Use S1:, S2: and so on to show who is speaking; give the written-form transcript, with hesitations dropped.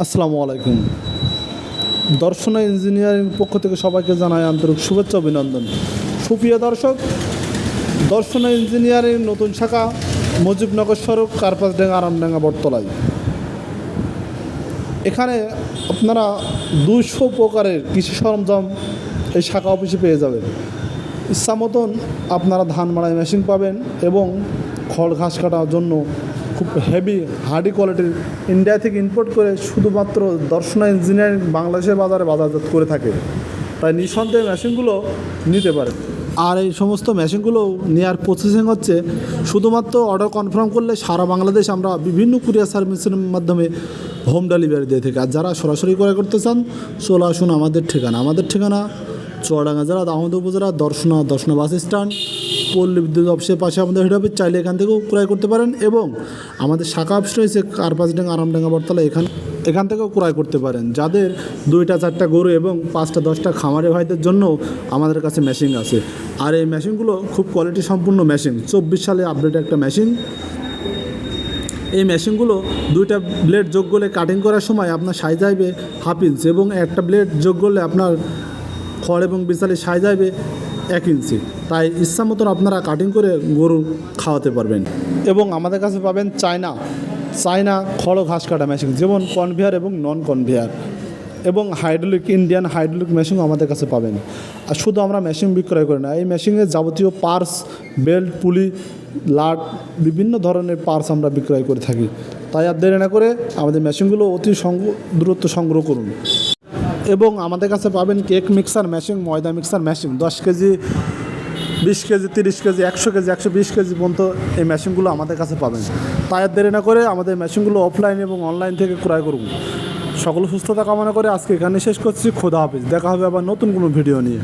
S1: আসসালামু আলাইকুম। দর্শন ইঞ্জিনিয়ারিং পক্ষ থেকে সবাইকে জানাই আন্তরিক শুভেচ্ছা অভিনন্দন। সুপ্রিয় দর্শক, দর্শন ইঞ্জিনিয়ারিং নতুন শাখা মুজিবনগর সড়ক, কার্পাসডাঙ্গা, আরামডাঙ্গা, বটতলায়। এখানে আপনারা 200 প্রকারের কৃষি সরঞ্জাম এই শাখা অফিসে পেয়ে যাবেন। ইচ্ছা মতন আপনারা ধান মাড়াই মেশিন পাবেন এবং খড় ঘাস কাটার জন্য খুব হেভি হার্ডি কোয়ালিটির ইন্ডিয়া থেকে ইম্পোর্ট করে শুধুমাত্র দর্শনা ইঞ্জিনিয়ারিং বাংলাদেশের বাজারে বাজারজাত করে থাকে। তাই নিঃসন্দেহে মেশিনগুলো নিতে পারে। আর এই সমস্ত মেশিনগুলো নেওয়ার প্রসেসিং হচ্ছে শুধুমাত্র অর্ডার কনফার্ম করলে সারা বাংলাদেশ আমরা বিভিন্ন কুরিয়ার সার্ভিসের মাধ্যমে হোম ডেলিভারি দিয়ে থাকি। আর যারা সরাসরি ক্রয় করতে চান চলে আসুন আমাদের ঠিকানা চুয়াডাঙ্গা জেলা দামোদর উপজেলা দর্শনা বাস স্ট্যান্ড, পল্লী বিদ্যুৎ অফিসের পাশে আমাদের হেড অফিস। চাইলে এখান থেকেও ক্রয় করতে পারেন এবং আমাদের শাখা অফিস রয়েছে কার্পাসডাঙ্গা, আরামডাঙ্গা, বটতলা। এখান থেকেও ক্রয় করতে পারেন। যাদের 2-4টা গরু এবং 5-10টা খামারে ভাইদের জন্য আমাদের কাছে মেশিন আছে। আর এই মেশিনগুলো খুব কোয়ালিটি সম্পূর্ণ মেশিন, 24 সালে আপডেট একটা মেশিন। এই মেশিনগুলো 2টা ব্লেড যোগ করলে কাটিং করার সময় আপনার সাইজ আসবে 1/2 ইঞ্চ এবং একটা ব্লেড যোগ করলে আপনার খড় এবং বিশালি সাইজ আসবে 1 ইঞ্চি। তাই ইচ্ছা মতন আপনারা কাটিং করে গরু খাওয়াতে পারবেন। এবং আমাদের কাছে পাবেন চায়না খড় ঘাস কাটা মেশিন, যেমন কনভেয়ার এবং নন কনভেয়ার, এবং ইন্ডিয়ান হাইড্রোলিক মেশিনও আমাদের কাছে পাবেন। আর শুধু আমরা মেশিন বিক্রয় করি না, এই মেশিনের যাবতীয় পার্টস, বেল্ট, পুলি, লাট, বিভিন্ন ধরনের পার্টস আমরা বিক্রয় করে থাকি। তাই আর দেরি না করে আমাদের মেশিনগুলো অতি দ্রুত সংগ্রহ করুন। এবং আমাদের কাছে পাবেন কেক মিক্সার মেশিন, ময়দা mixer machine, 10 KG, 20 KG, 30 KG, 100 KG, 120 KG পর্যন্ত এই মেশিনগুলো আমাদের কাছে পাবেন। তাই আর দেরি না করে আমাদের মেশিনগুলো অফলাইন এবং অনলাইন থেকে ক্রয় করুন। সকল সুস্থতা কামনা করে আজকে এখানে শেষ করছি। খোদা হাফেজ। দেখা হবে আবার নতুন কোনো ভিডিও নিয়ে।